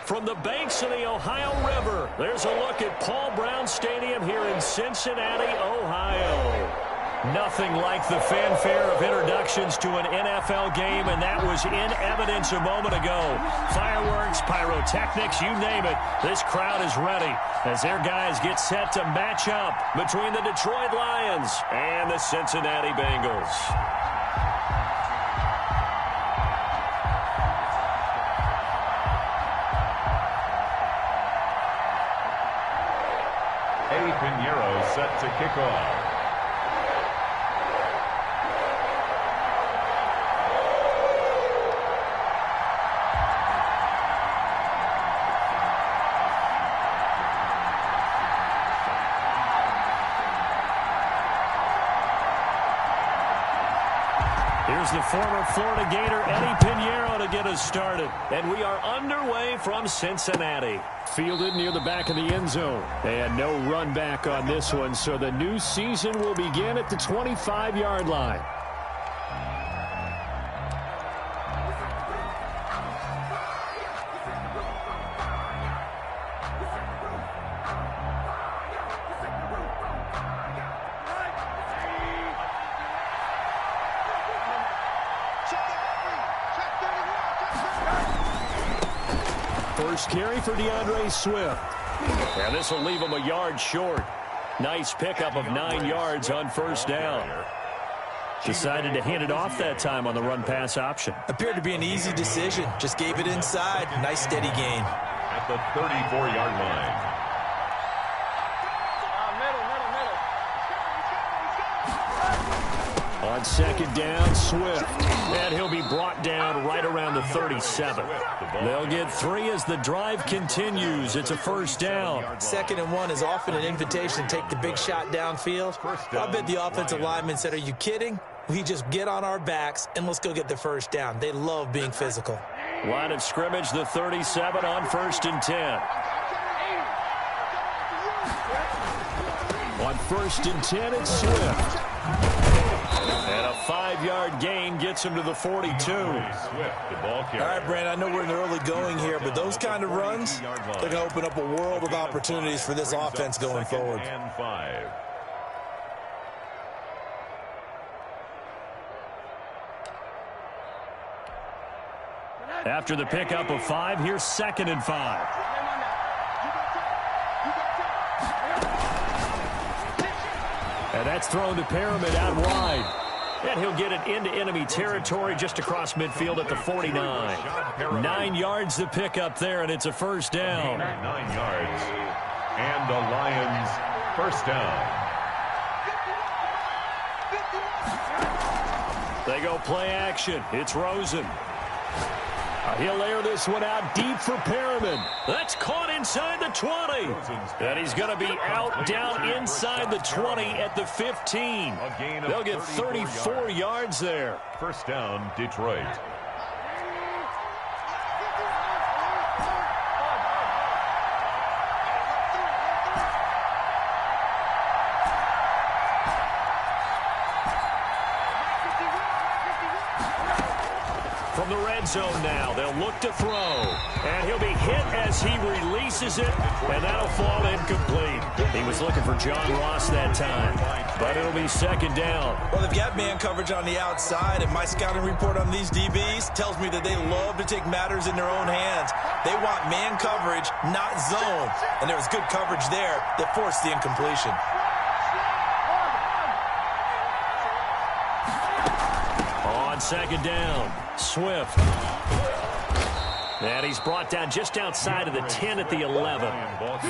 From the banks of the Ohio River, there's a look at Paul Brown Stadium here in Cincinnati, Ohio. Nothing like the fanfare of introductions to an NFL game, and that was in evidence a moment ago. Fireworks, pyrotechnics, you name it. This crowd is ready as their guys get set to match up between the Detroit Lions and the Cincinnati Bengals. Pinheiro set to kick off. Here's the former Florida Gator, Eddie Pinheiro, to get us started. And we are underway from Cincinnati. Fielded near the back of the end zone. And no run back on this one, so the new season will begin at the 25-yard line. First carry for DeAndre Swift. And this will leave him a yard short. Nice pickup of 9 yards on first down. Decided to hand it off that time on the run-pass option. Appeared to be an easy decision. Just gave it inside. Nice steady gain. At the 34-yard line. On second down, Swift. And he'll be brought down right around the 37. They'll get 3 as the drive continues. It's a first down. 2nd and 1 is often an invitation to take the big shot downfield. I bet the offensive lineman said, "Are you kidding? We just get on our backs and let's go get the first down." They love being physical. Line of scrimmage, the 37 on 1st and 10. On 1st and 10, it's Swift. And a 5-yard gain gets him to the 42. All right, Brandon, I know we're in the early going here, but those kind of runs, they're going to open up a world of opportunities for this offense going forward. After the pickup of 5, here's 2nd and 5. And that's thrown to Perriman out wide. And he'll get it into enemy territory just across midfield at the 49. 9 yards to pick up there, and it's a first down. 9 yards. And the Lions first down. They go play action. It's Rosen. He'll air this one out deep for Perriman. That's caught inside the 20. And he's going to be out down inside the 20 at the 15. They'll get 34 yards there. First down, Detroit. From the red zone now, they'll look to throw. And he'll be hit as he releases it, and that'll fall incomplete. He was looking for John Ross that time, but it'll be 2nd down. Well, they've got man coverage on the outside, and my scouting report on these DBs tells me that they love to take matters in their own hands. They want man coverage, not zone, and there was good coverage there that forced the incompletion. On 2nd down, Swift. And he's brought down just outside of the 10 at the 11.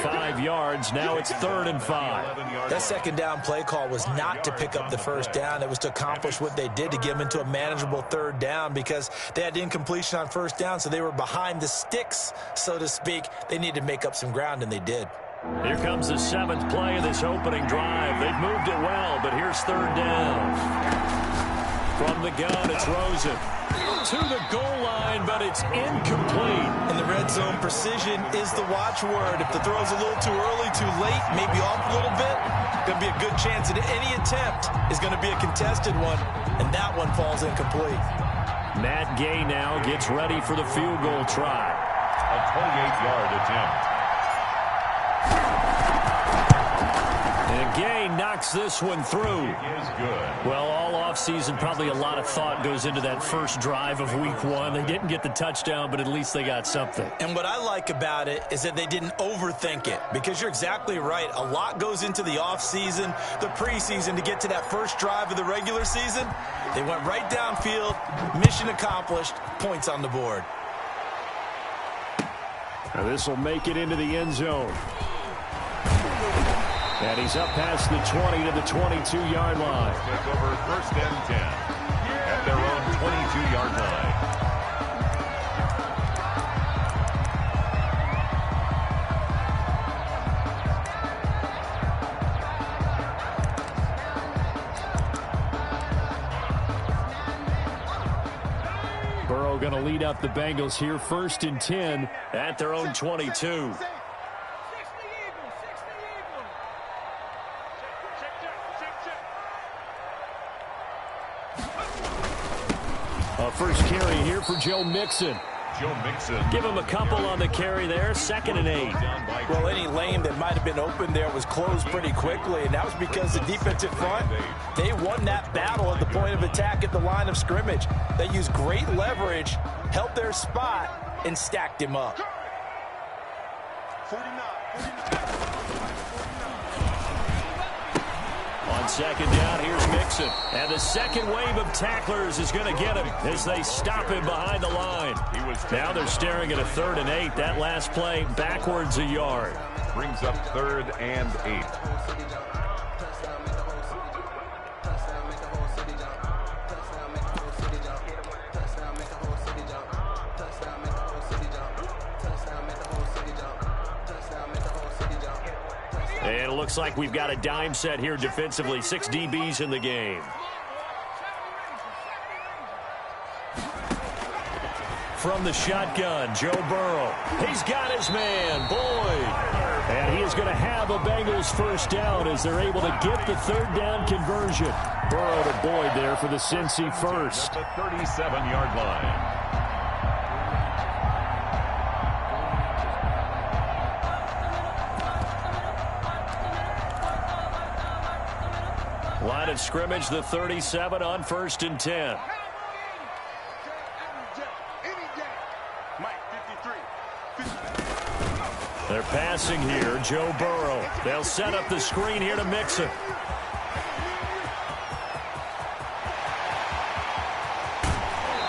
5 yards. Now it's 3rd and 5. That 2nd down play call was not to pick up the first down. It was to accomplish what they did, to get them into a manageable 3rd down, because they had incompletion on 1st down, so they were behind the sticks, so to speak. They needed to make up some ground, and they did. Here comes the 7th play of this opening drive. They've moved it well, but here's 3rd down. From the gun, it's Rosen. To the goal line, but it's incomplete. In the red zone, precision is the watchword. If the throw's a little too early, too late, maybe off a little bit, going to be a good chance that any attempt is going to be a contested one, and that one falls incomplete. Matt Gay now gets ready for the field goal try. a 28-yard attempt. And Gay knocks this one through. It is good. Well, all offseason, probably a lot of thought goes into that first drive of week one. They didn't get the touchdown, but at least they got something. And what I like about it is that they didn't overthink it, because you're exactly right. A lot goes into the offseason, the preseason, to get to that first drive of the regular season. They went right downfield, mission accomplished, points on the board. Now this will make it into the end zone. And he's up past the 20 to the 22-yard line. Take over first and 10 at their own 22-yard line. Burrow going to lead up the Bengals here, first and 10 at their own 22. First carry here for Joe Mixon. Joe Mixon. Give him a couple on the carry there. 2nd and 8. Well, any lane that might have been open there was closed pretty quickly, and that was because the defensive front, they won that battle at the point of attack at the line of scrimmage. They used great leverage, held their spot, and stacked him up. 49. On 2nd down, here's Mixon. And the second wave of tacklers is going to get him as they stop him behind the line. Now they're staring at a 3rd and 8. That last play backwards a yard. Brings up 3rd and 8. And it looks like we've got a dime set here defensively. 6 DBs in the game. From the shotgun, Joe Burrow. He's got his man, Boyd. And he is going to have a Bengals first down as they're able to get the 3rd down conversion. Burrow to Boyd there for the Cincy first. At the 37-yard line. Line of scrimmage, the 37 on 1st and 10. They're passing here, Joe Burrow. They'll set up the screen here to Mixon.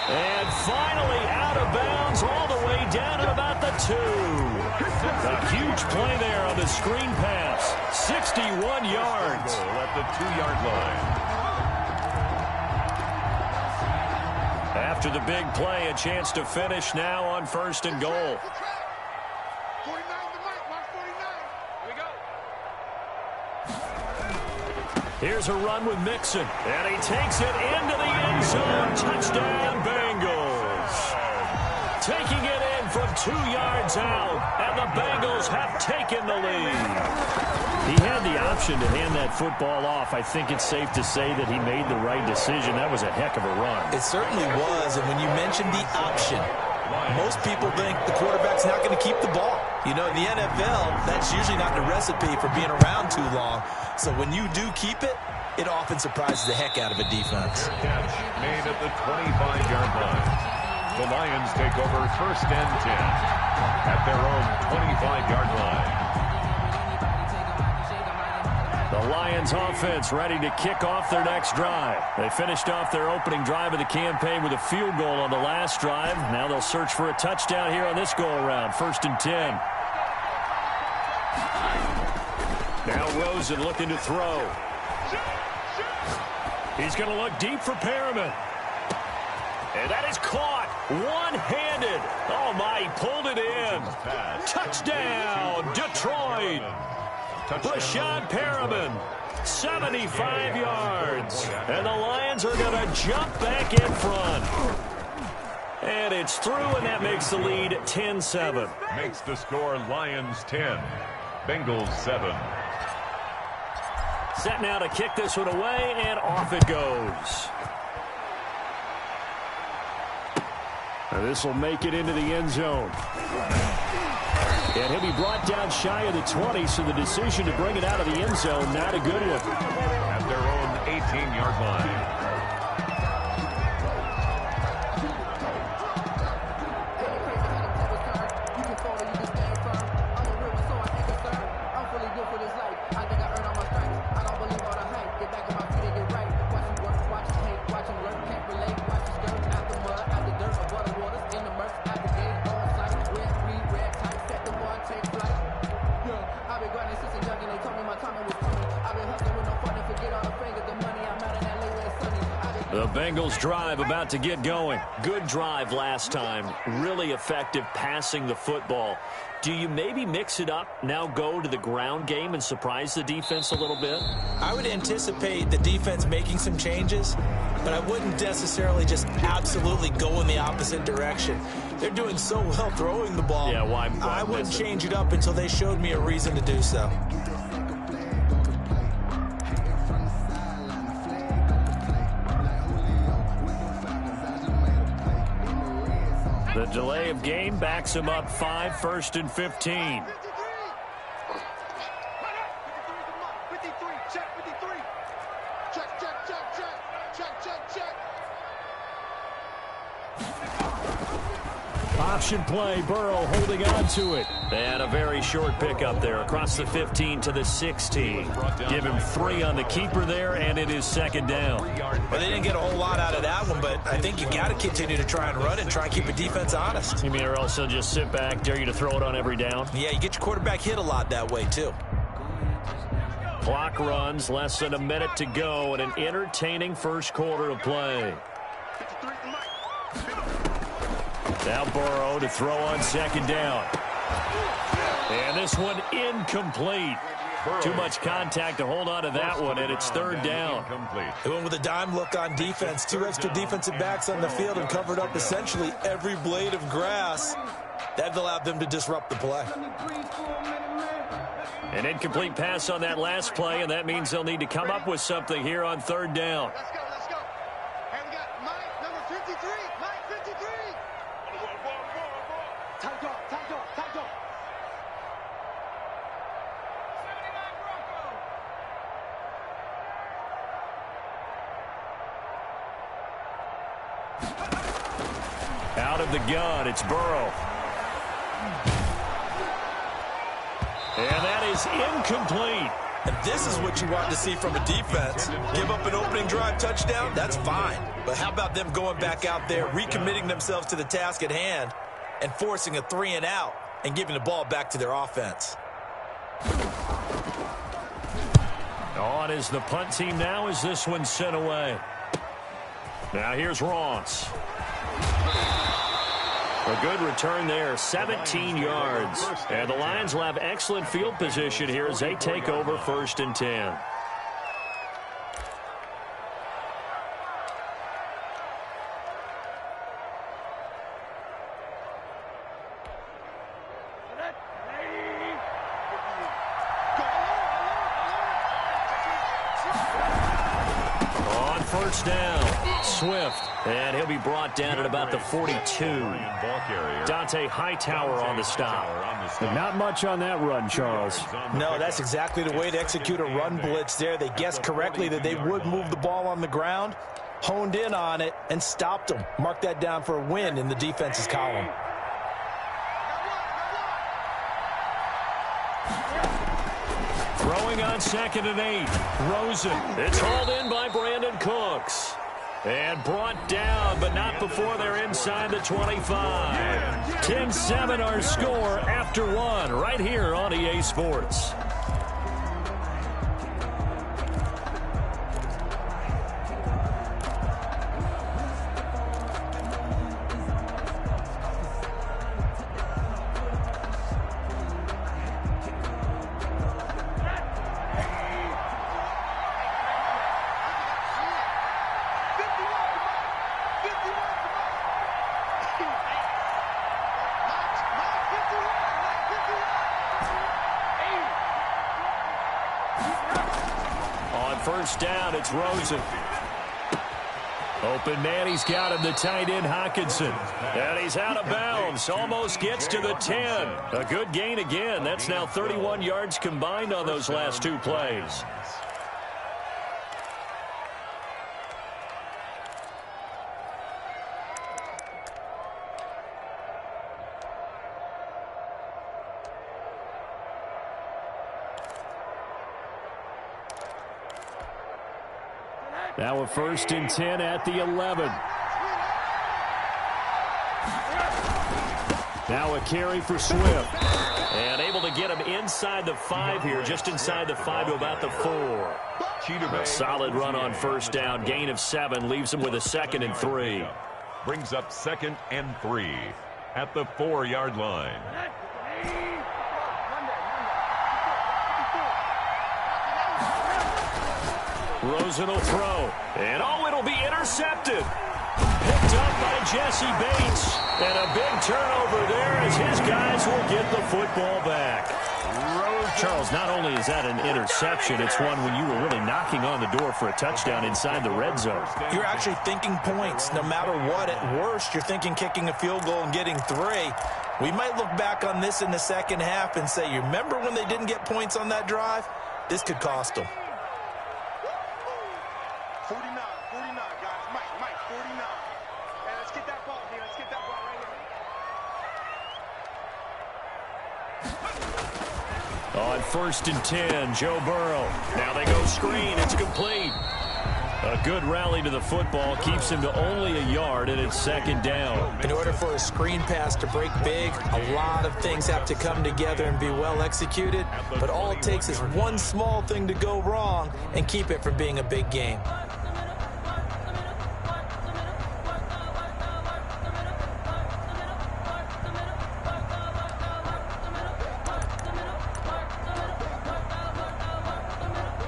And finally out of bounds all the way down at about the 2. A huge play there on the screen pass. 61 yards. At the 2-yard line. After the big play, a chance to finish now on 1st and goal. Here's a run with Mixon, and he takes it into the end zone. Touchdown, Bengals. Taking it in from 2 yards out, and the Bengals have taken the lead. He had the option to hand that football off. I think it's safe to say that he made the right decision. That was a heck of a run. It certainly was, and when you mentioned the option, most people think the quarterback's not going to keep the ball. You know, in the NFL, that's usually not the recipe for being around too long. So when you do keep it, it often surprises the heck out of a defense. Catch made at the 25-yard line. The Lions take over 1st and 10 at their own 25-yard line. The Lions offense ready to kick off their next drive. They finished off their opening drive of the campaign with a field goal on the last drive. Now they'll search for a touchdown here on this go-around. 1st and 10. Now Rosen looking to throw. He's going to look deep for Perriman. And that is caught one-handed. Oh, my, he pulled it in. Touchdown, Detroit. Rashad Perriman, 75 yards. And the Lions are going to jump back in front. And it's through, and that makes the lead 10-7. Makes the score Lions 10, Bengals 7. Set now to kick this one away, and off it goes. This will make it into the end zone. And he'll be brought down shy of the 20, so the decision to bring it out of the end zone, not a good one. At their own 18-yard line. The Bengals drive about to get going. Good drive last time. Really effective passing the football. Do you maybe mix it up, now go to the ground game and surprise the defense a little bit? I would anticipate the defense making some changes, but I wouldn't necessarily just absolutely go in the opposite direction. They're doing so well throwing the ball. Yeah, why I wouldn't change it up until they showed me a reason to do so. The delay of game backs him up 5, 1st and 15. Option play, Burrow holding on to it. And a very short pickup there across the 15 to the 16. Give him 3 on the keeper there, and it is 2nd down. Well, they didn't get a whole lot out of that one, but I think you got to continue to try and run it and try and keep the defense honest. You mean or else they'll just sit back, dare you to throw it on every down? Yeah, you get your quarterback hit a lot that way, too. Clock runs, less than a minute to go, and an entertaining first quarter of play. Now Burrow to throw on 2nd down. And this one incomplete. Too much contact to hold on to that one, and it's 3rd down. They went with a dime look on defense. 2 extra defensive backs on the field and covered up essentially every blade of grass. That allowed them to disrupt the play. An incomplete pass on that last play, and that means they'll need to come up with something here on 3rd down. Let's go, let's go. And we got Mike, number 53. Mike, 53. Tight dog, tight dog, tight dog. 79 Broncos. Out of the gun, it's Burrow. And that is incomplete. And this is what you want to see from a defense. Give up an opening drive touchdown, that's fine. But how about them going back out there, recommitting themselves to the task at hand, and forcing a 3-and-out and giving the ball back to their offense. On is the punt team now as this one's sent away. Now here's Ross. A good return there, 17 yards. And the Lions will have excellent field position here as they take over 1st and 10. On 1st down, Swift. And he'll be brought down at about the 42. Dante Hightower on the stop. Not much on that run, Charles. No, that's exactly the way to execute a run blitz there. They guessed correctly that they would move the ball on the ground, honed in on it, and stopped them. Mark that down for a win in the defense's column. Throwing on 2nd and 8. Rosen. It's hauled in by Brandon Cooks. And brought down, but not before they're inside the 25. 10-7 our score after 1 right here on EA Sports. On 1st down, it's Rosen. Open man, he's got him, the tight end Hawkinson. And he's out of bounds, almost gets to the 10. A good gain again. That's now 31 yards combined on those last two plays. Now a 1st and 10 at the 11. Now a carry for Swift. And able to get him inside the 5 here, just inside the 5 to about the 4. A solid run on 1st down. Gain of 7 leaves him with a 2nd and 3. Brings up 2nd and 3 at the 4-yard line. Rosen will throw. And oh, it'll be intercepted. Picked up by Jesse Bates. And a big turnover there as his guys will get the football back. Charles, not only is that an interception, it's one when you were really knocking on the door for a touchdown inside the red zone. You're actually thinking points. No matter what, at worst, you're thinking kicking a field goal and getting 3. We might look back on this in the second half and say, you remember when they didn't get points on that drive? This could cost them. 49, guys. Mike, 49. Hey, let's get that ball, D. Let's get that ball right here. On 1st and 10, Joe Burrow. Now they go screen. It's complete. A good rally to the football keeps him to only a yard, and it's 2nd down. In order for a screen pass to break big, a lot of things have to come together and be well executed. But all it takes is one small thing to go wrong and keep it from being a big game.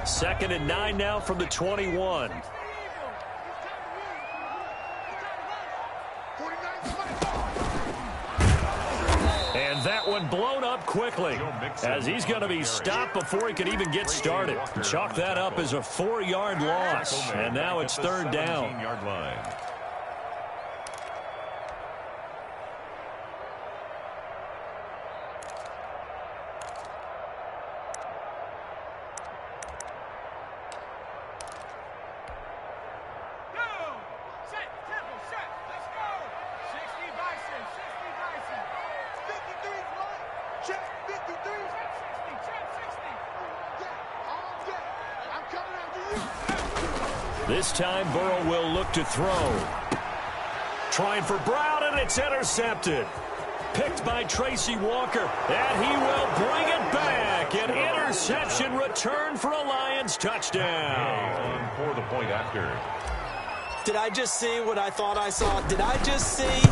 Second and 9 now from the 21. And that one blown up quickly as he's going to be stopped before he could even get started. Chalk that up as a 4-yard loss. And now it's 3rd down. This time, Burrow will look to throw. Trying for Brown, and it's intercepted. Picked by Tracy Walker, and he will bring it back. An interception return for a Lions touchdown. For the point after. Did I just see what I thought I saw? Did I just see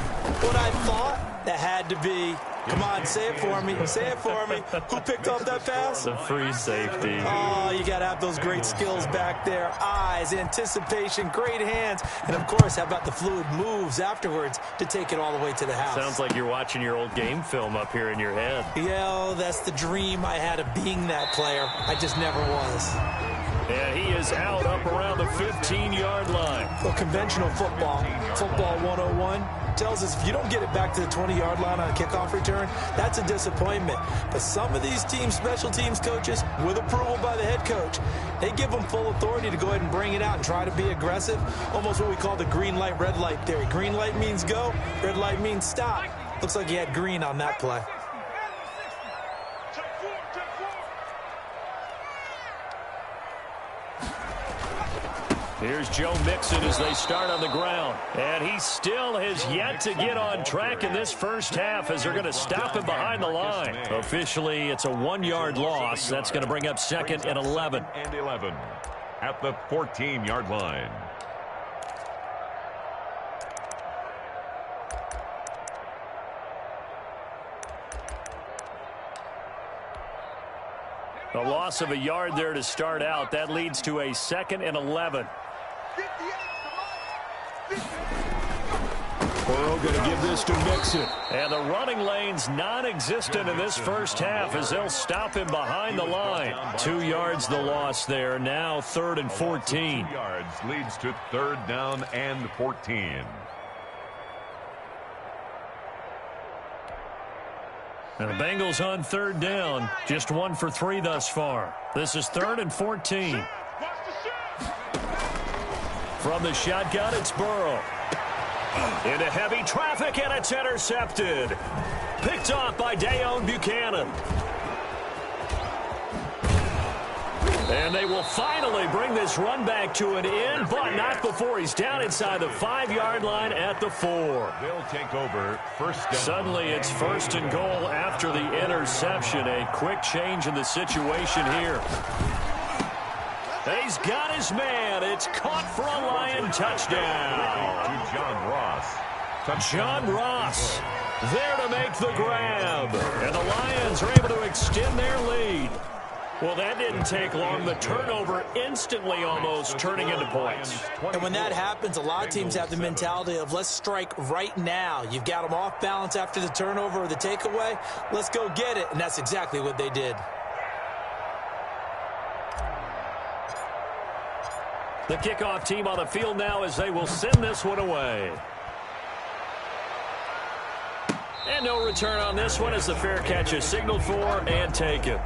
what I thought? That had to be. Come on, say it for me. Say it for me. Who picked up that pass? The free safety. Oh, you got to have those great skills back there. Eyes, anticipation, great hands. And, of course, how about the fluid moves afterwards to take it all the way to the house? Sounds like you're watching your old game film up here in your head. Yeah, that's the dream I had of being that player. I just never was. And he is out up around the 15-yard line. Well, conventional football 101, tells us if you don't get it back to the 20-yard line on a kickoff return, that's a disappointment. But some of these teams, special teams coaches, with approval by the head coach, they give them full authority to go ahead and bring it out and try to be aggressive, almost what we call the green light, red light theory. Green light means go, red light means stop. Looks like he had green on that play. Here's Joe Mixon as they start on the ground. And he still has yet to get on track in this first half as they're going to stop him behind the line. Officially, it's a 1-yard loss. That's going to bring up 2nd and 11. And 11 at the 14-yard line. A loss of a yard there to start out. That leads to a 2nd and 11. Burrow going to give this to Mixon. And the running lane's non-existent in this first half as they'll stop him behind the line. 2 yards the loss there. Now 3rd and 14. 2 yards leads to 3rd down and 14. And the Bengals on 3rd down. Just 1 for 3 thus far. This is 3rd and 14. From the shotgun, it's Burrow. Into heavy traffic, and it's intercepted. Picked off by Dayon Buchanan. And they will finally bring this run back to an end, but not before he's down inside the 5-yard line at the 4. They'll take over 1st down. Suddenly it's 1st and goal after the interception. A quick change in the situation here. He's got his man. It's caught for a Lion touchdown. To John Ross. John Ross there to make the grab. And the Lions are able to extend their lead. Well, that didn't take long. The turnover instantly almost turning into points. And when that happens, a lot of teams have the mentality of let's strike right now. You've got them off balance after the turnover or the takeaway. Let's go get it. And that's exactly what they did. The kickoff team on the field now as they will send this one away. And no return on this one as the fair catch is signaled for and taken.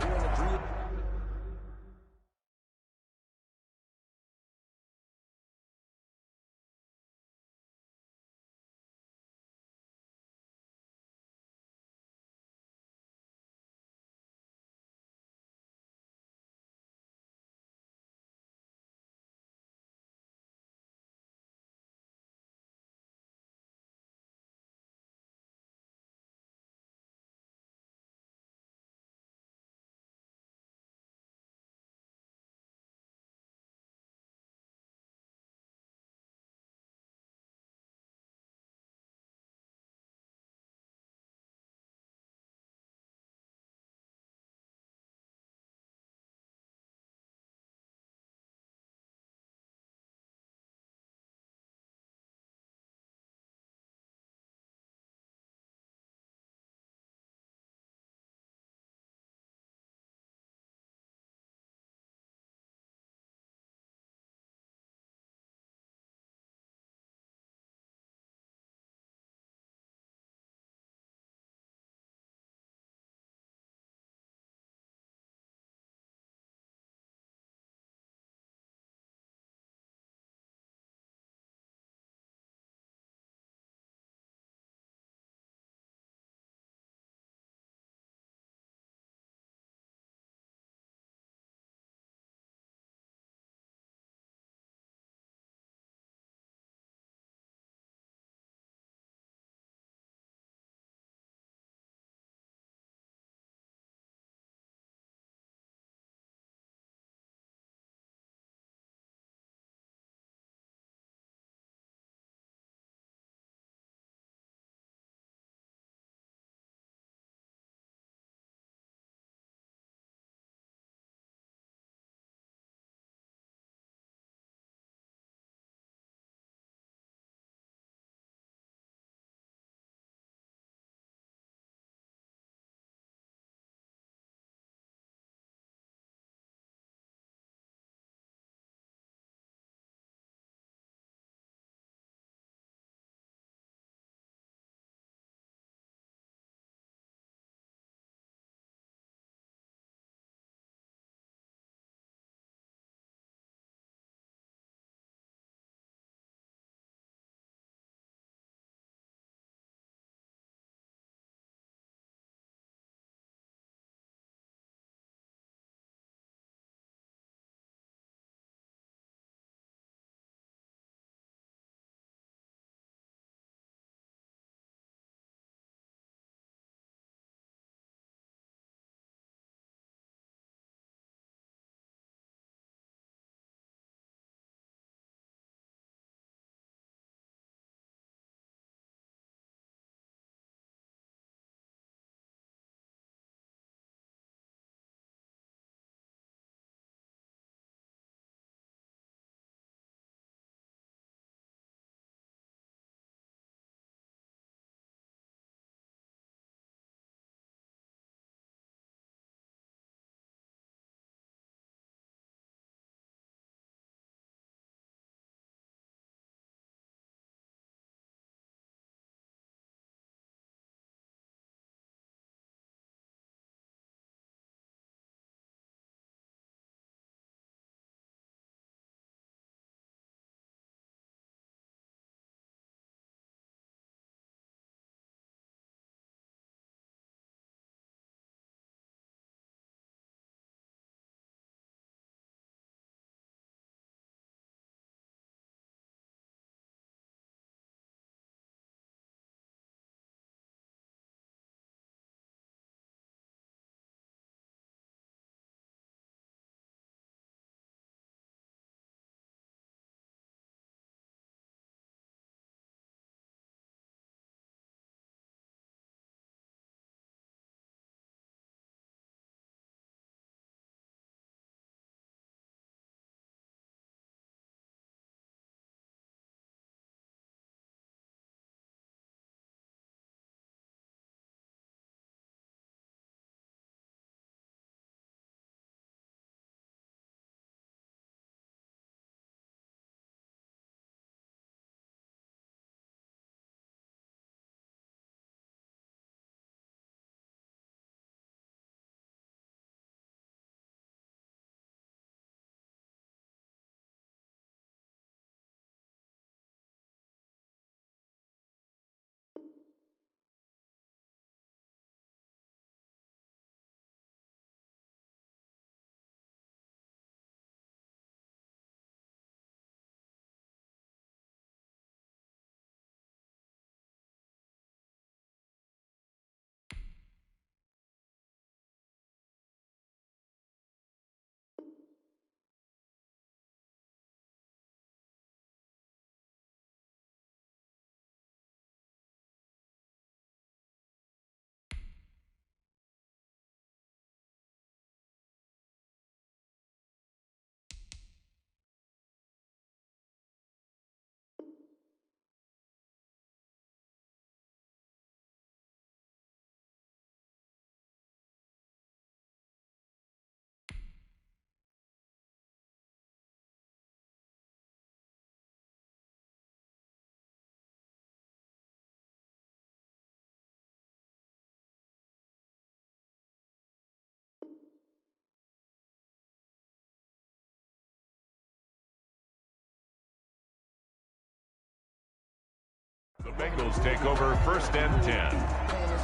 Bengals take over 1st and 10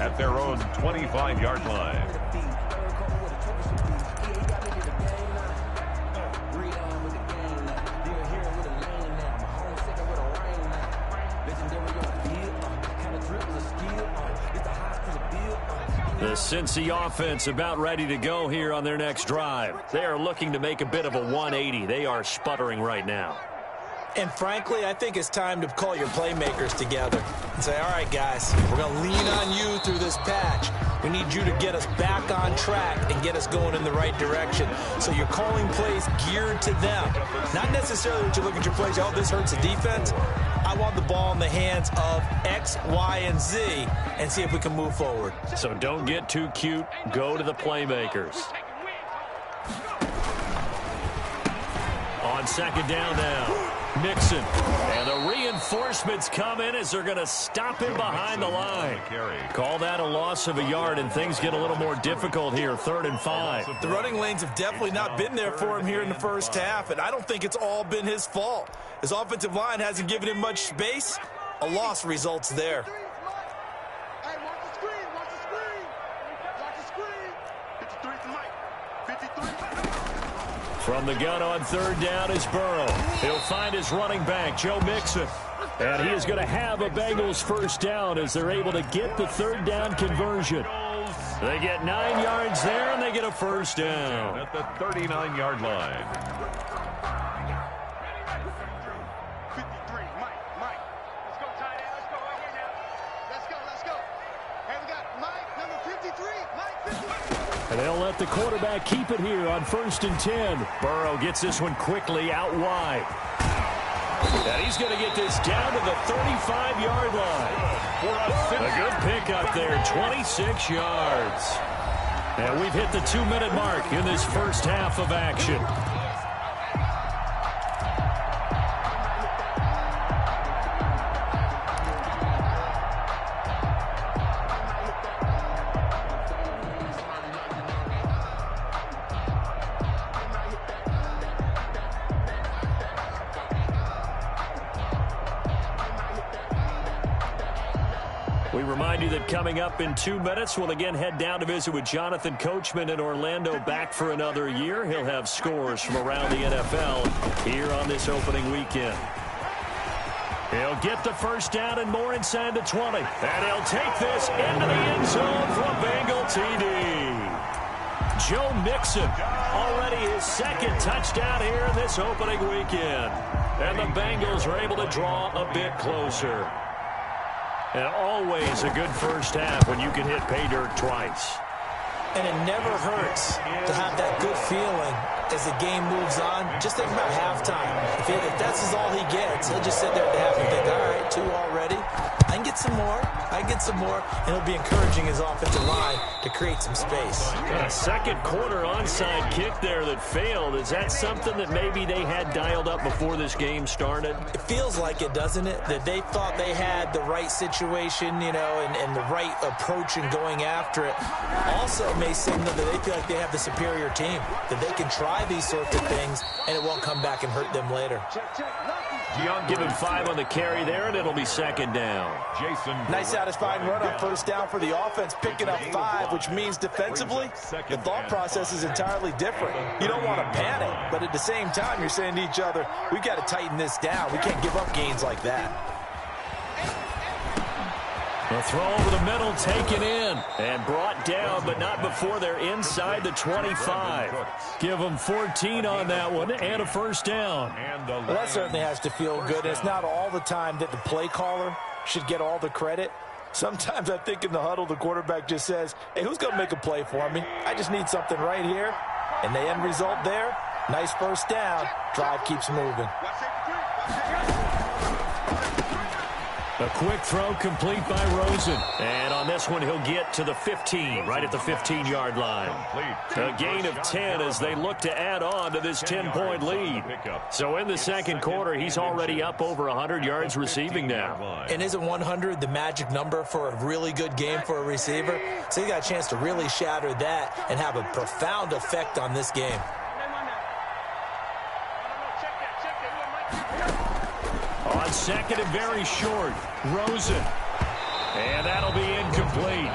at their own 25-yard line. The Cincy offense about ready to go here on their next drive. They are looking to make a bit of a 180. They are sputtering right now. And frankly, I think it's time to call your playmakers together and say, all right, guys, we're going to lean on you through this patch. We need you to get us back on track and get us going in the right direction. So you're calling plays geared to them. Not necessarily that you look at your plays, oh, this hurts the defense. I want the ball in the hands of X, Y, and Z and see if we can move forward. So don't get too cute. Go to the playmakers. On 2nd down now. Mixon. And the reinforcements come in as they're going to stop him behind the line. Call that a loss of a yard, and things get a little more difficult here, 3rd and 5. The running lanes have definitely not been there for him here in the first half, and I don't think it's all been his fault. His offensive line hasn't given him much space. A loss results there. Hey, watch the screen, watch the screen. Watch the screen. 53 for Mike. 53. From the gun on 3rd down is Burrow. He'll find his running back, Joe Mixon. And he is going to have a Bengals 1st down as they're able to get the 3rd down conversion. They get 9 yards there, and they get a 1st down. At the 39-yard line. 53, Mike. Let's go, tight end. Let's go right here now. Let's go. Hey, we got Mike, number 53. Mike, 53. And they'll let the quarterback keep it here on 1st and 10. Burrow gets this one quickly out wide. And he's going to get this down to the 35-yard line. A good pickup there, 26 yards. And we've hit the 2-minute mark in this first half of action. We remind you that coming up in 2 minutes, we'll again head down to visit with Jonathan Coachman in Orlando, back for another year. He'll have scores from around the NFL here on this opening weekend. He'll get the 1st down and more inside the 20. And he'll take this into the end zone for a Bengal TD. Joe Mixon, already his 2nd touchdown here in this opening weekend. And the Bengals are able to draw a bit closer. And always a good first half when you can hit pay dirt twice. And it never hurts to have that good feeling as the game moves on. Just think about halftime. If that's all he gets, he'll just sit there at the half and think, all right, 2 already. I can get some more. And he'll be encouraging his offensive line to create some space. A 2nd quarter onside kick there that failed. Is that something that maybe they had dialed up before this game started? It feels like it, doesn't it? That they thought they had the right situation, and the right approach in going after it. Also may signal that they feel like they have the superior team, that they can try these sorts of things, and it won't come back and hurt them later. Give him 5 on the carry there, and it'll be 2nd down. Nice satisfying run on 1st down for the offense, picking up 5, which means defensively, the thought process is entirely different. You don't want to panic, but at the same time, you're saying to each other, we've got to tighten this down. We can't give up gains like that. The throw over the middle, taken in and brought down, but not before they're inside the 25. Give them 14 on that one and a 1st down. Well, that certainly has to feel good. It's not all the time that the play caller should get all the credit. Sometimes I think in the huddle, the quarterback just says, hey, who's going to make a play for me? I just need something right here. And the end result there, nice 1st down. Drive keeps moving. A quick throw complete by Rosen. And on this one, he'll get to the 15, right at the 15-yard line. A gain of 10 as they look to add on to this 10-point lead. So in the 2nd quarter, he's already up over 100 yards receiving now. And isn't 100 the magic number for a really good game for a receiver? So he got a chance to really shatter that and have a profound effect on this game. On on second and very short. Rosen. And that'll be incomplete.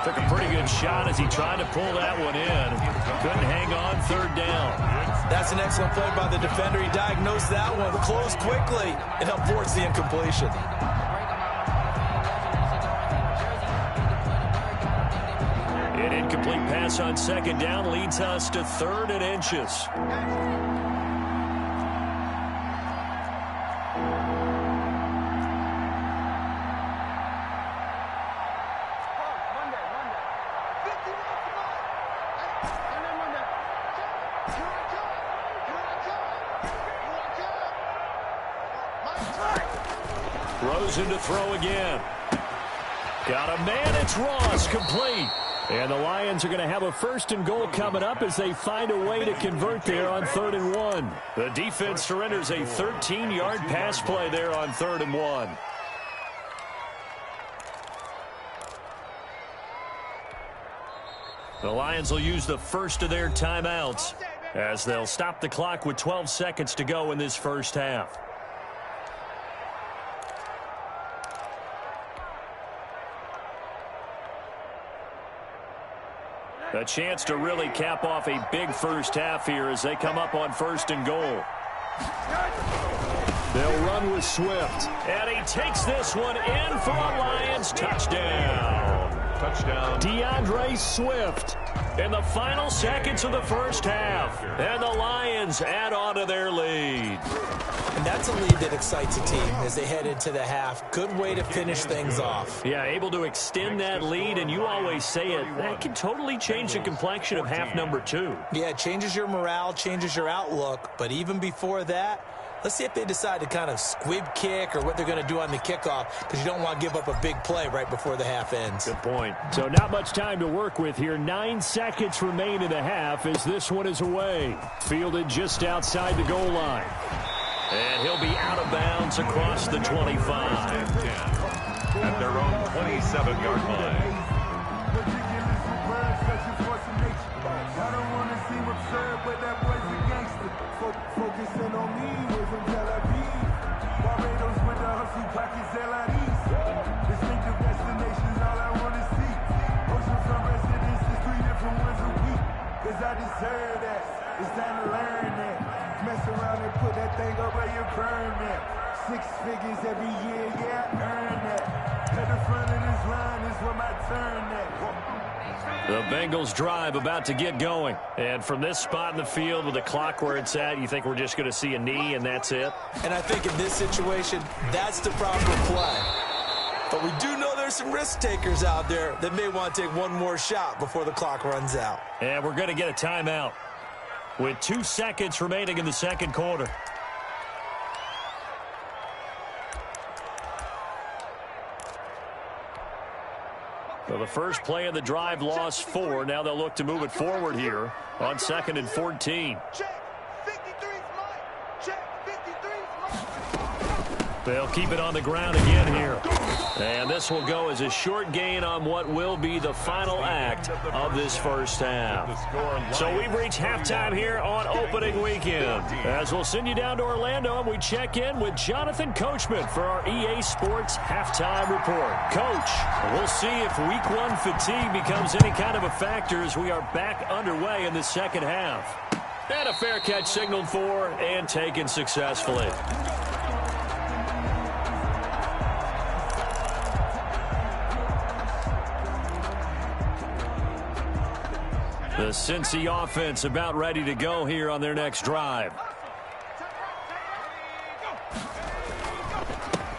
Took a pretty good shot as he tried to pull that one in. Couldn't hang on third down. That's an excellent play by the defender. He diagnosed that one, closed quickly, and helped force the incompletion. An incomplete pass on second down leads us to 3rd and inches. Rosen to throw again. Got a man, it's Ross, complete. And the Lions are going to have a 1st and goal coming up as they find a way to convert there on 3rd and 1. The defense surrenders a 13-yard pass play there on 3rd and 1. The Lions will use the first of their timeouts as they'll stop the clock with 12 seconds to go in this first half. A chance to really cap off a big first half here as they come up on 1st and goal. They'll run with Swift. And he takes this one in for a Lions touchdown. Touchdown. DeAndre Swift in the final seconds of the first half. And the Lions add on to their lead. And that's a lead that excites a team as they head into the half. Good way to finish things off. Yeah, able to extend that lead, and you always say it, that can totally change the complexion of half number 2. Yeah, it changes your morale, changes your outlook. But even before that, let's see if they decide to kind of squib kick or what they're going to do on the kickoff, because you don't want to give up a big play right before the half ends. Good point. So not much time to work with here. 9 seconds remain in the half as this one is away. Fielded just outside the goal line. And he'll be out of bounds across the 25. At their own 27-yard line. Focusing on me, we're from Tel Aviv. Barbados with the hustle pockets, LIDs. Distinctive destinations, all I want to see. Oceanfront residences, 3 different ones a week. Cause I deserve that. It's time to learn that. Mess around and put that thing up where you burn that. 6 figures every year, yeah, I earn that. At the front of this line is where my turn at. The Bengals drive about to get going. And from this spot in the field with the clock where it's at, you think we're just going to see a knee and that's it? And I think in this situation, that's the proper play. But we do know there's some risk takers out there that may want to take one more shot before the clock runs out. And we're going to get a timeout with 2 seconds remaining in the second quarter. So the first play of the drive lost 4. Now they'll look to move it forward here on 2nd and 14. They'll keep it on the ground again here. And this will go as a short gain on what will be the final act of this first half. So we've reached halftime here on opening weekend. As we'll send you down to Orlando and we check in with Jonathan Coachman for our EA Sports Halftime Report. Coach, we'll see if Week 1 fatigue becomes any kind of a factor as we are back underway in the second half. And a fair catch signaled for and taken successfully. The Cincy offense about ready to go here on their next drive.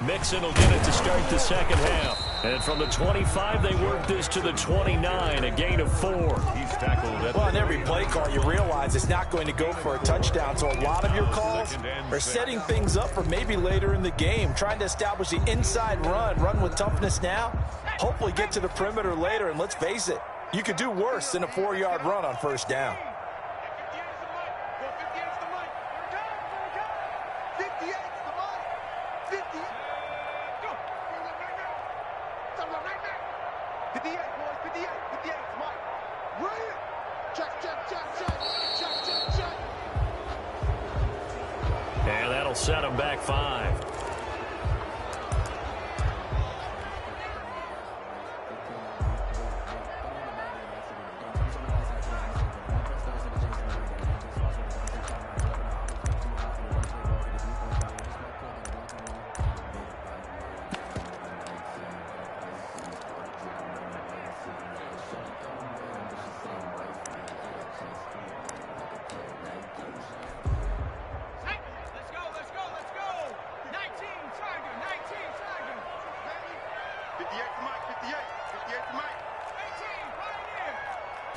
Mixon will get it to start the second half. And from the 25, they work this to the 29, a gain of 4. He's tackled at well, on every play call, you realize it's not going to go for a touchdown. So a lot of your calls are setting things up for maybe later in the game, trying to establish the inside run with toughness now, hopefully get to the perimeter later. And let's face it, you could do worse than a 4-yard run on first down. And that'll set them back 5. 58 to Mike, 58. 58 to Mike. 18, right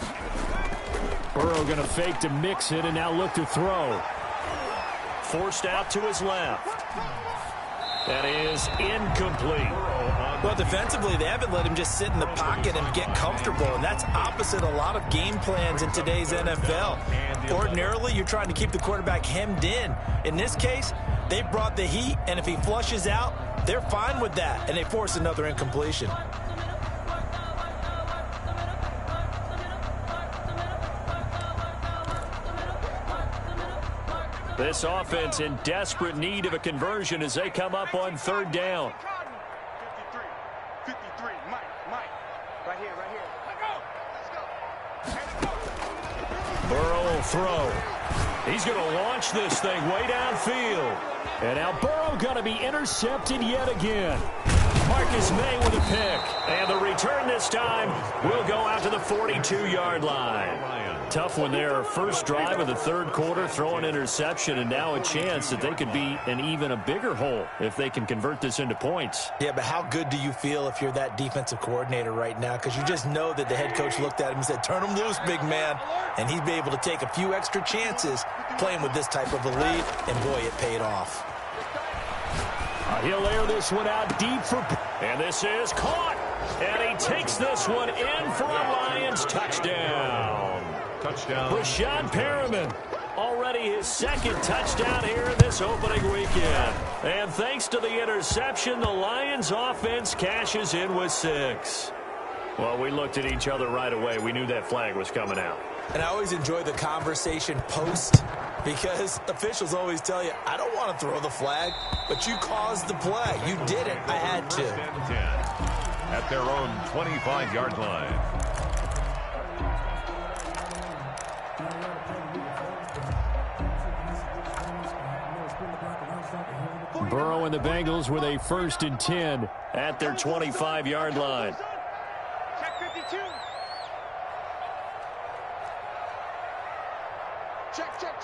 here. Burrow going to fake to mix it and now look to throw. Forced out to his left. That is incomplete. Well, defensively, they haven't let him just sit in the pocket and get comfortable, and that's opposite a lot of game plans in today's NFL. Ordinarily, you're trying to keep the quarterback hemmed in. In this case, they brought the heat, and if he flushes out, they're fine with that, and they force another incompletion. This offense in desperate need of a conversion as they come up on third down. 53, Mike. Right here. Let's go. Burrow will throw. He's going to launch this thing way downfield. And now Burrow going to be intercepted yet again. Marcus May with a pick. And the return this time will go out to the 42-yard line. Tough one there. First drive of the third quarter, throw an interception, and now a chance that they could be in even a bigger hole if they can convert this into points. Yeah, but how good do you feel if you're that defensive coordinator right now? Because you just know that the head coach looked at him and said, turn him loose, big man. And he'd be able to take a few extra chances playing with this type of a lead, and boy, it paid off. He'll air this one out deep for... And this is caught. And he takes this one in for a Lions touchdown. Touchdown. Brashad Perriman, already his second touchdown here in this opening weekend. And thanks to the interception, the Lions offense cashes in with 6. Well, we looked at each other right away. We knew that flag was coming out. And I always enjoy the conversation post, because officials always tell you, I don't want to throw the flag, but you caused the play. You did it. I had to. 10 at their own 25-yard line. Burrow and the Bengals with a 1st and 10 at their 25-yard line. Check 52. Check. 70,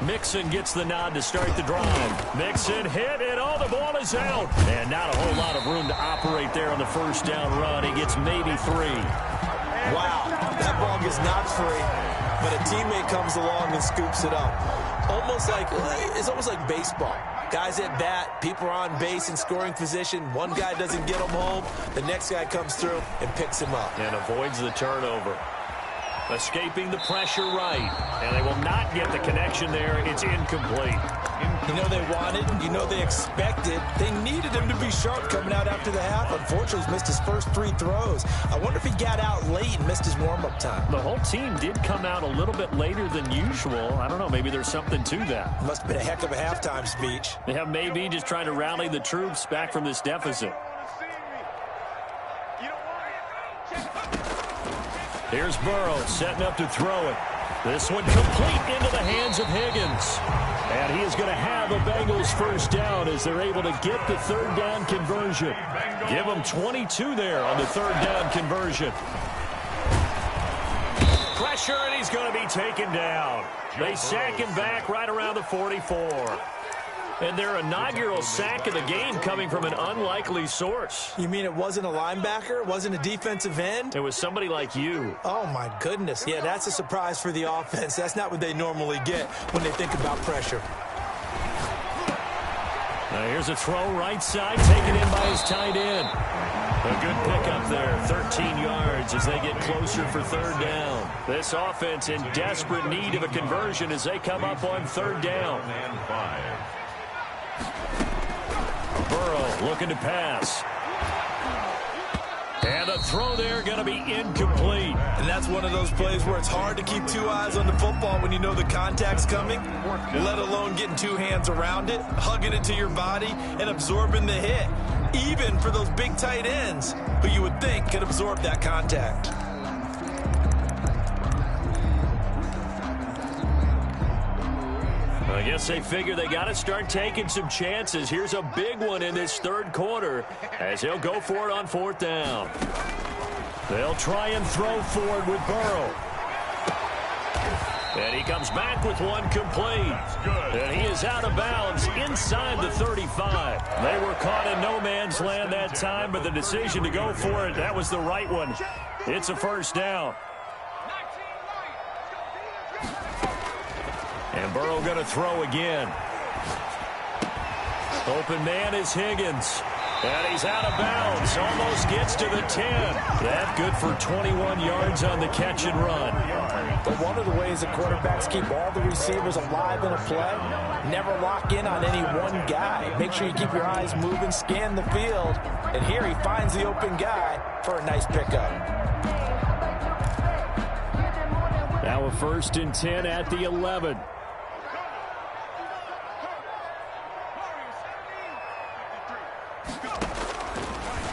Mixon gets the nod to start the drive. Mixon hit, and all the ball is out. And not a whole lot of room to operate there on the first down run. He gets maybe 3. Wow, that ball gets not free, but a teammate comes along and scoops it up. It's almost like baseball. Guys at bat, people are on base in scoring position. One guy doesn't get him home. The next guy comes through and picks him up. And avoids the turnover. Escaping the pressure right. And they will not get the connection there. It's incomplete. You know they wanted, you know they expected. They needed him to be sharp coming out after the half. Unfortunately, he's missed his first 3 throws. I wonder if he got out late and missed his warm-up time. The whole team did come out a little bit later than usual. I don't know, maybe there's something to that. Must have been a heck of a halftime speech. Yeah, maybe just trying to rally the troops back from this deficit. Here's Burrow setting up to throw it. This one complete into the hands of Higgins. And he is going to have a Bengals first down as they're able to get the third down conversion. Give them 22 there on the third down conversion. Pressure, and he's going to be taken down. They sack him back right around the 44. And their inaugural sack of the game coming from an unlikely source. You mean it wasn't a linebacker? It wasn't a defensive end? It was somebody like you. Oh, my goodness. Yeah, that's a surprise for the offense. That's not what they normally get when they think about pressure. Now here's a throw right side, taken in by his tight end. A good pickup there, 13 yards as they get closer for third down. This offense in desperate need of a conversion as they come up on third down. And 5. Burrow looking to pass. And a throw there going to be incomplete. And that's one of those plays where it's hard to keep 2 eyes on the football when you know the contact's coming, let alone getting 2 hands around it, hugging it to your body, and absorbing the hit, even for those big tight ends who you would think could absorb that contact. I guess they figure they got to start taking some chances. Here's a big one in this third quarter as they'll go for it on fourth down. They'll try and throw forward with Burrow. And he comes back with one complete. And he is out of bounds inside the 35. They were caught in no man's land that time, but the decision to go for it, that was the right one. It's a first down. And Burrow going to throw again. Open man is Higgins. And he's out of bounds. Almost gets to the 10. That good for 21 yards on the catch and run. But one of the ways that quarterbacks keep all the receivers alive in a play, never lock in on any one guy. Make sure you keep your eyes moving, scan the field. And here he finds the open guy for a nice pickup. Now a 1st and 10 at the 11.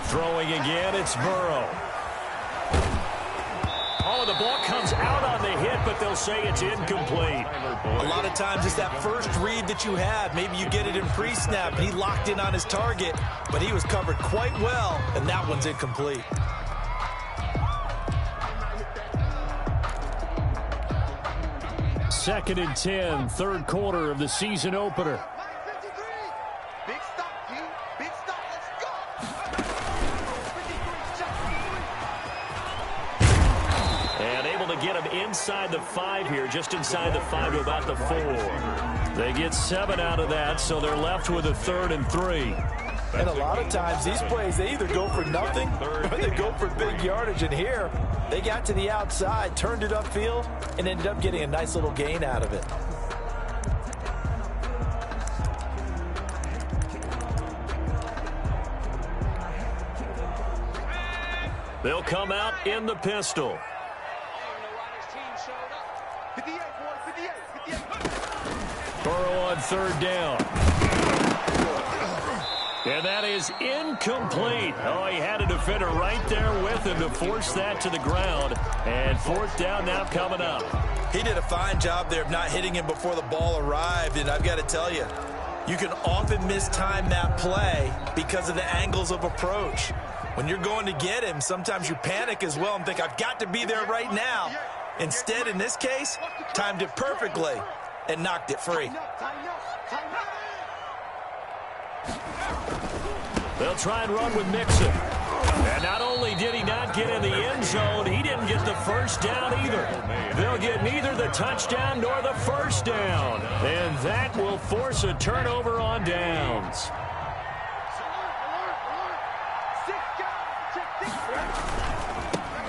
Throwing again, it's Burrow. Oh, the ball comes out on the hit, but they'll say it's incomplete. A lot of times it's that first read that you have. Maybe you get it in pre-snap, and he locked in on his target, but he was covered quite well, and that one's incomplete. Second and 10, third quarter of the season opener. Big stop, G. Big stop. Let's go. And able to get him inside the 5 here, just inside the 5 to about the 4. They get 7 out of that, so they're left with a 3rd and 3. And a lot of times these plays, they either go for nothing or they go for big yardage. And here, they got to the outside, turned it upfield, and ended up getting a nice little gain out of it. They'll come out in the pistol. 58, boy, 58. Burrow on 3rd down. And that is incomplete. Oh, he had a defender right there with him to force that to the ground. And 4th down now coming up. He did a fine job there of not hitting him before the ball arrived. And I've got to tell you, you can often mistime that play because of the angles of approach. When you're going to get him, sometimes you panic as well and think, I've got to be there right now. Instead, in this case, timed it perfectly and knocked it free. They'll try and run with Mixon. And not only did he not get in the end zone, he didn't get the first down either. They'll get neither the touchdown nor the first down. And that will force a turnover on downs.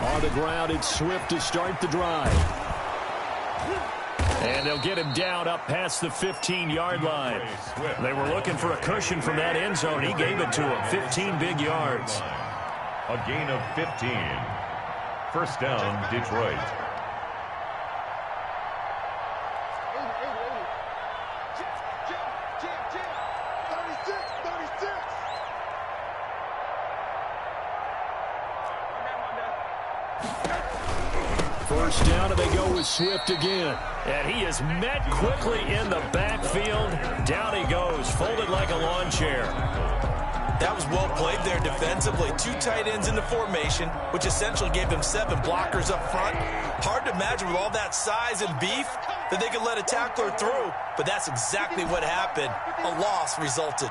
On the ground, it's Swift to start the drive. And they'll get him down up past the 15-yard line. They were looking for a cushion from that end zone. He gave it to him. 15 big yards. A gain of 15. First down, Detroit. First down, and they go with Swift again. And he is met quickly in the backfield. Down he goes, folded like a lawn chair. That was well played there defensively. 2 tight ends in the formation, which essentially gave them 7 blockers up front. Hard to imagine with all that size and beef that they could let a tackler through, but that's exactly what happened. A loss resulted.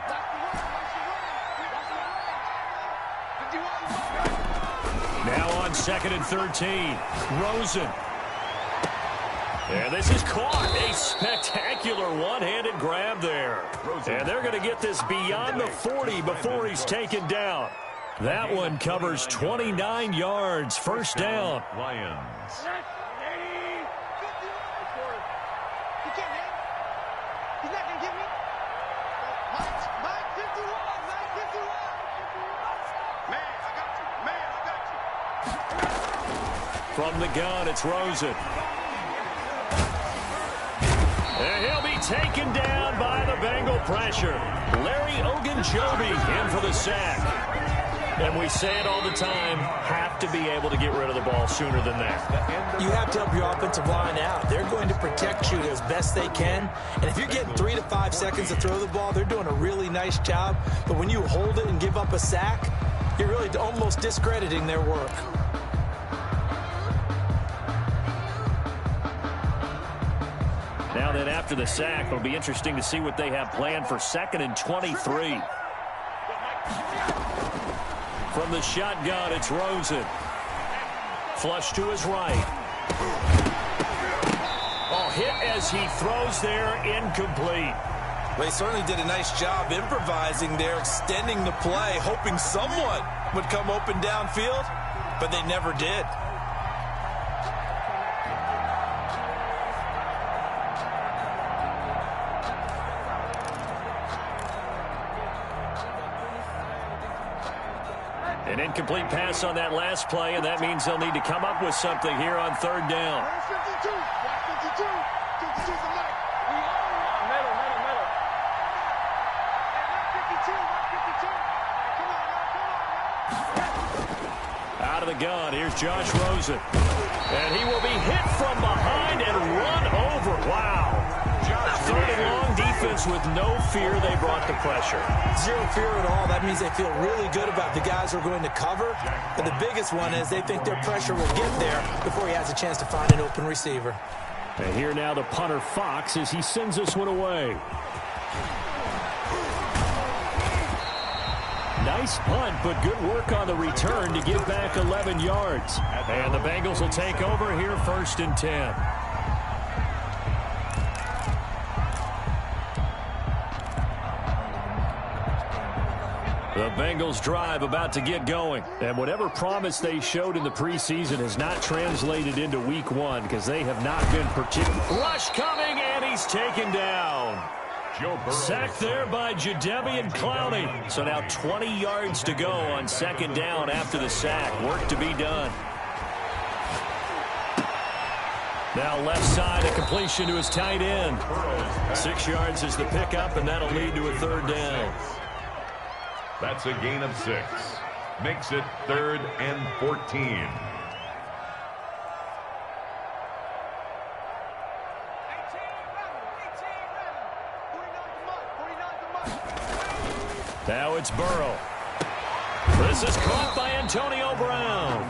Now on 2nd and 13, Rosen. And this is caught. A spectacular one-handed grab there. And they're going to get this beyond the 40 before he's taken down. That one covers 29 yards. First down. Lions. From the gun, it's Rosen. And he'll be taken down by the Bengal pressure. Larry Ogunjobi in for the sack. And we say it all the time, have to be able to get rid of the ball sooner than that. You have to help your offensive line out. They're going to protect you as best they can. And if you're getting 3 to 5 seconds to throw the ball, they're doing a really nice job. But when you hold it and give up a sack, you're really almost discrediting their work. then after the sack, it'll be interesting to see what they have planned for 2nd and 23. From the shotgun, it's Rosen. Flush to his right. Oh, hit as he throws there, incomplete. Well, he certainly did a nice job improvising there, extending the play, hoping someone would come open downfield, but they never did. An incomplete pass on that last play, and that means they'll need to come up with something here on 3rd down. 52. 52. 52's the mark. We all want middle. Hey, 52. 52. Come on. Out of the gun, here's Josh Rosen. And he will be hit from behind and run over. Wow. 3rd and long, defense with no fear. They brought the pressure. Zero fear at all. That means they feel really good about the guys who are going to cover. But the biggest one is they think their pressure will get there before he has a chance to find an open receiver. And here now the punter Fox as he sends this one away. Nice punt, but good work on the return to give back 11 yards. And the Bengals will take over here 1st and 10. The Bengals drive about to get going. And whatever promise they showed in the preseason has not translated into week 1 because they have not been particular. Rush coming, and he's taken down. Sacked there by Jadeveon Clowney. So now 20 yards to go on 2nd down after the sack. Work to be done. Now left side, a completion to his tight end. 6 yards is the pickup, and that'll lead to a 3rd down. That's a gain of 6. Makes it 3rd and 14. Now it's Burrow. This is caught by Antonio Brown.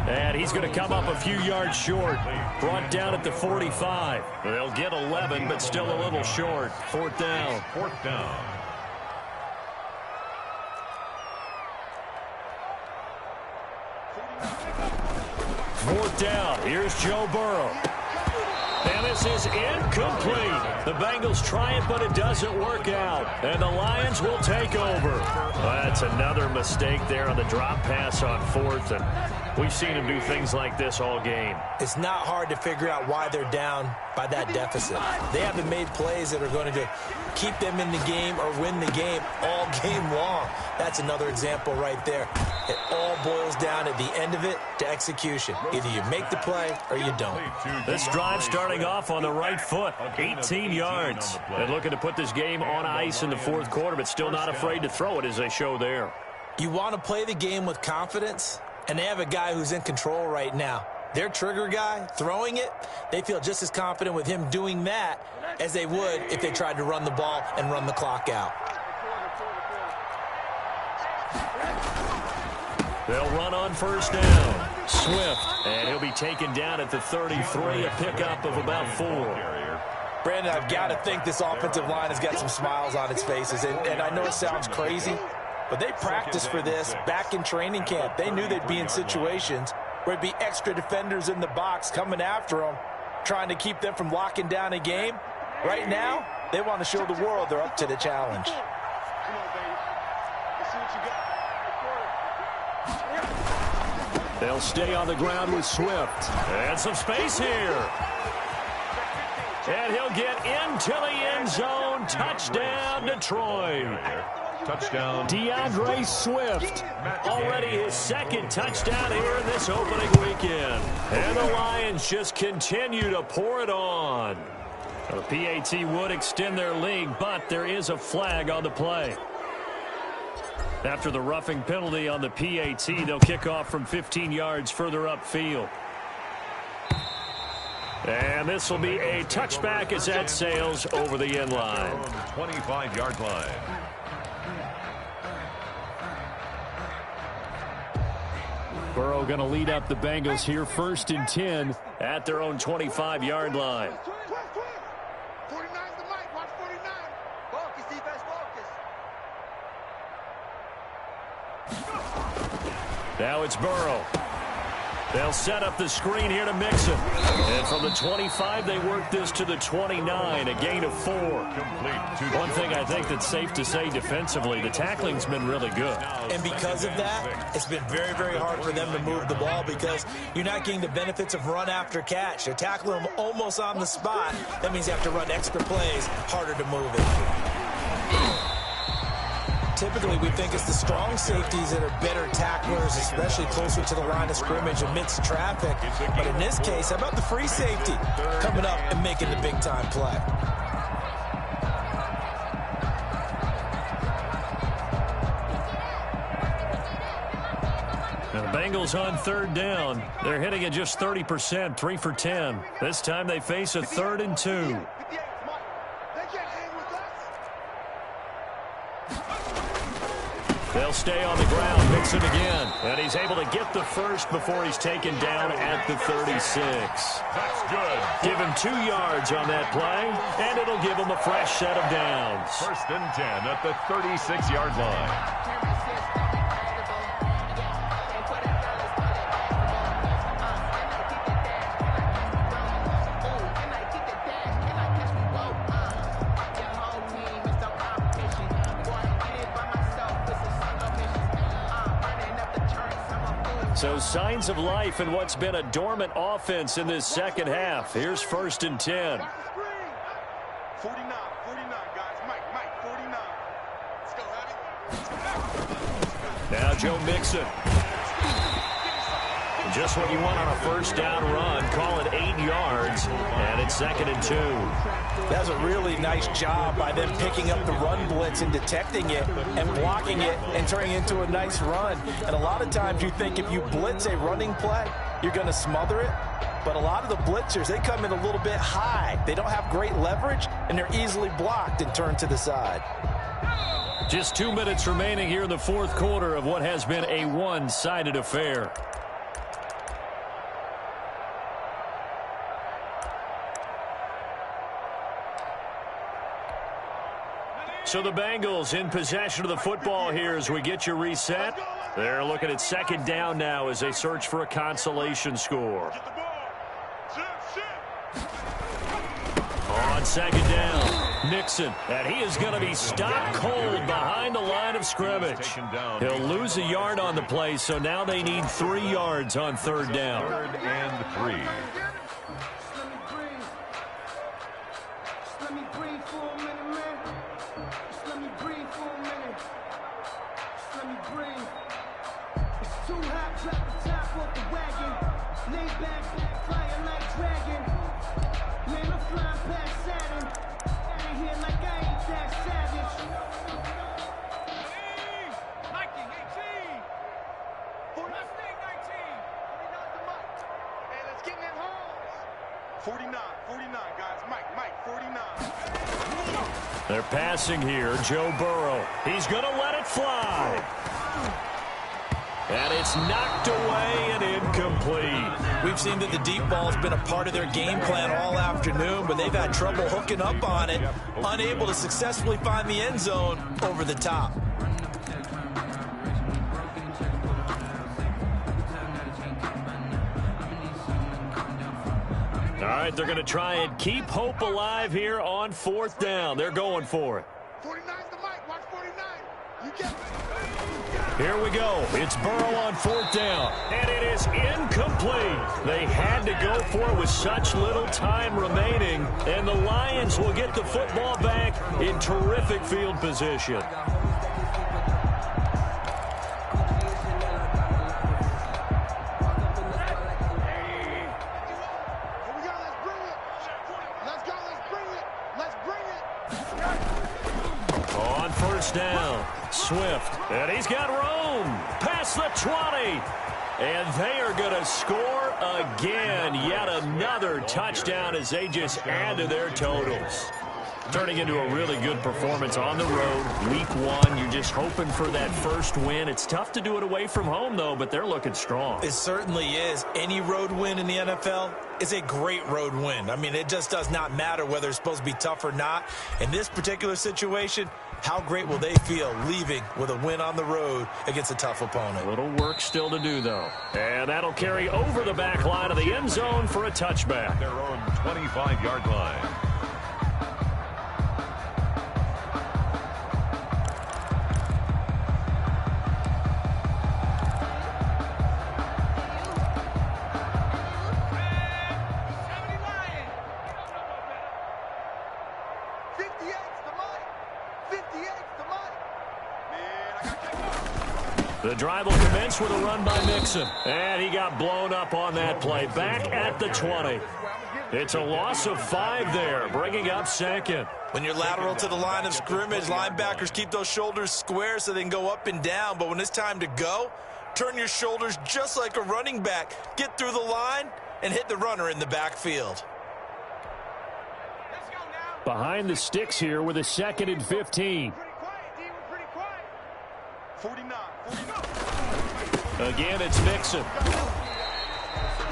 And he's going to come up a few yards short. Brought down at the 45. They'll get 11, but still a little short. 4th down. 4th down. Fourth down. Here's Joe Burrow. And this is incomplete. The Bengals try it, but it doesn't work out. And the Lions will take over. Well, that's another mistake there on the drop pass on 4th. And we've seen him do things like this all game. It's not hard to figure out why they're down by that deficit. They haven't made plays that are going to keep them in the game or win the game all game long. That's another example right there. It all boils down at the end of it to execution. Either you make the play or you don't. This drive starting off on the right foot, 18 yards. And looking to put this game on ice in the 4th quarter, but still not afraid to throw it as they show there. You want to play the game with confidence, and they have a guy who's in control right now. Their trigger guy, throwing it, they feel just as confident with him doing that as they would if they tried to run the ball and run the clock out. They'll run on 1st down. Swift, and he'll be taken down at the 33, a pickup of about 4. Brandon, I've got to think this offensive line has got some smiles on its faces, and I know it sounds crazy, but they practiced for this back in training camp. They knew they'd be in situations where it'd be extra defenders in the box coming after them, trying to keep them from locking down a game. Right now, they want to show the world they're up to the challenge. Come on, baby. Let's see what you got. They'll stay on the ground with Swift. And some space here. And he'll get into the end zone. Touchdown, Detroit. Touchdown. DeAndre Swift. Already his 2nd touchdown here in this opening weekend. And the Lions just continue to pour it on. The PAT would extend their lead, but there is a flag on the play. After the roughing penalty on the PAT, they'll kick off from 15 yards further upfield. And this will be a touchback as that sails over the end line. 25-yard line. Burrow going to lead up the Bengals here 1st and 10 at their own 25-yard line. 49. Now it's Burrow. They'll set up the screen here to Mixon. And from the 25, they work this to the 29, a gain of 4. One thing I think that's safe to say defensively, the tackling's been really good. And because of that, it's been very, very hard for them to move the ball because you're not getting the benefits of run after catch. They're tackling them almost on the spot. That means you have to run extra plays, harder to move it. Typically, we think it's the strong safeties that are better tacklers, especially closer to the line of scrimmage amidst traffic. But in this case, how about the free safety coming up and making the big-time play? And the Bengals on 3rd down. They're hitting at just 30%, 3 for 10. This time they face a 3rd and 2. They'll stay on the ground. Mixon again. And he's able to get the first before he's taken down at the 36. That's good. Give him 2 yards on that play, and it'll give him a fresh set of downs. 1st and 10 at the 36-yard line. So signs of life in what's been a dormant offense in this second half. Here's 1st and 10. 49, guys. Mike, 49. Let's go, Now Joe Mixon. Just what you want on a 1st down run. Call it 8 yards, and it's 2nd and 2. That was a really nice job by them picking up the run blitz and detecting it and blocking it and turning it into a nice run. And a lot of times you think if you blitz a running play, you're going to smother it. But a lot of the blitzers, they come in a little bit high. They don't have great leverage, and they're easily blocked and turned to the side. Just 2 minutes remaining here in the 4th quarter of what has been a one-sided affair. So the Bengals in possession of the football here as we get you reset. They're looking at 2nd down now as they search for a consolation score. On 2nd down, Mixon, and he is going to be stopped cold behind the line of scrimmage. He'll lose a yard on the play, so now they need 3 yards on 3rd down. 3rd and 3. They're passing here, Joe Burrow. He's going to let it fly. And it's knocked away and incomplete. We've seen that the deep ball has been a part of their game plan all afternoon, but they've had trouble hooking up on it, unable to successfully find the end zone over the top. All right, they're going to try and keep hope alive here on 4th down. They're going for it. 49's the mic. Watch 49. You get it. Here we go. It's Burrow on 4th down, and it is incomplete. They had to go for it with such little time remaining, and the Lions will get the football back in terrific field position. On 1st down, Swift, and he's got room past the 20, and they are going to score again. Yet another touchdown as they just add to their totals. Turning into a really good performance on the road. Week 1, you're just hoping for that first win. It's tough to do it away from home, though, but they're looking strong. It certainly is. Any road win in the NFL is a great road win. I mean, it just does not matter whether it's supposed to be tough or not. In this particular situation, how great will they feel leaving with a win on the road against a tough opponent? A little work still to do, though. And that'll carry over the back line of the end zone for a touchback. Their own 25-yard line. The drive will commence with a run by Mixon. And he got blown up on that play. Back at the 20. It's a loss of 5 there, bringing up second. When you're lateral to the line of scrimmage, linebackers keep those shoulders square so they can go up and down. But when it's time to go, turn your shoulders just like a running back. Get through the line and hit the runner in the backfield. Behind the sticks here with a 2nd and 15. 49. Again, it's Mixon.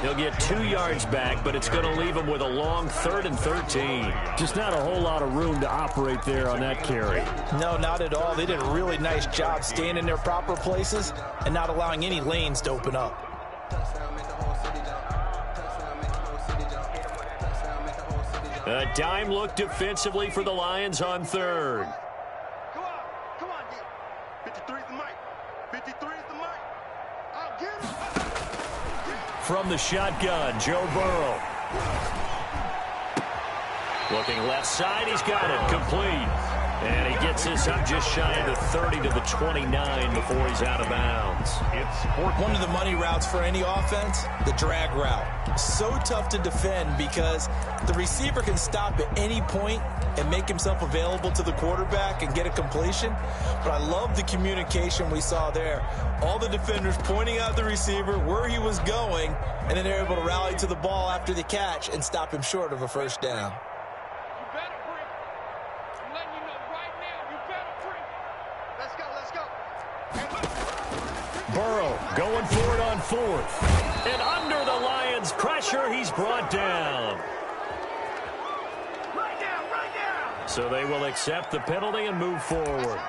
He'll get 2 yards back, but it's going to leave him with a long 3rd and 13. Just not a whole lot of room to operate there on that carry. No, not at all. They did a really nice job staying in their proper places and not allowing any lanes to open up. A dime look defensively for the Lions on 3rd. Come on, D. 53 is the mic. 53 is the mic. I'll get him. From the shotgun, Joe Burrow. Looking left side, he's got it, complete. And he gets this up just shy of the 30 to the 29 before he's out of bounds. It's one of the money routes for any offense, the drag route. So tough to defend because the receiver can stop at any point and make himself available to the quarterback and get a completion. But I love the communication we saw there. All the defenders pointing out the receiver, where he was going, and then they're able to rally to the ball after the catch and stop him short of a first down. Burrow going for it on 4th. And under the Lions' pressure, he's brought down. So they will accept the penalty and move forward.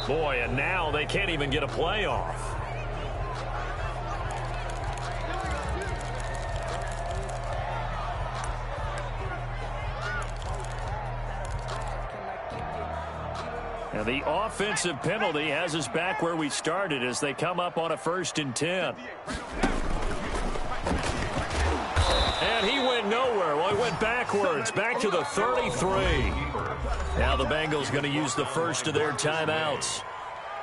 Boy, and now they can't even get a playoff. And the offensive penalty has us back where we started as they come up on a 1st and 10. And he went nowhere. Well, he went backwards, back to the 33. Now the Bengals going to use the first of their timeouts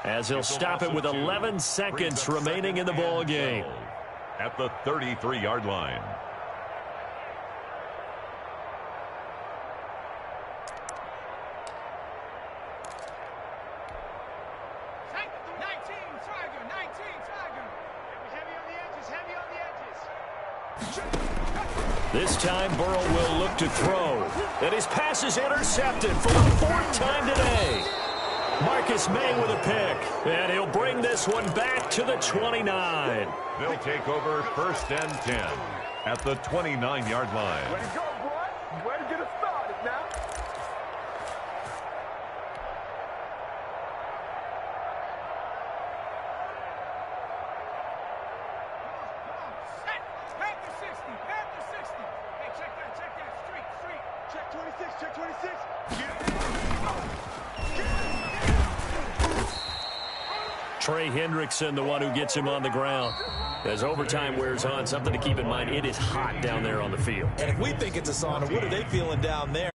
as he'll stop it with 11 seconds remaining in the ball game. At the 33-yard line. This time, Burrow will look to throw. And his pass is intercepted for the 4th time today. Marcus May with a pick. And he'll bring this one back to the 29. They'll take over 1st and 10 at the 29-yard line. Way to go, boy. Way to get it started now. 26, check 26. Trey Hendrickson, the one who gets him on the ground. As overtime wears on, something to keep in mind, it is hot down there on the field. And if we think it's a sauna, what are they feeling down there?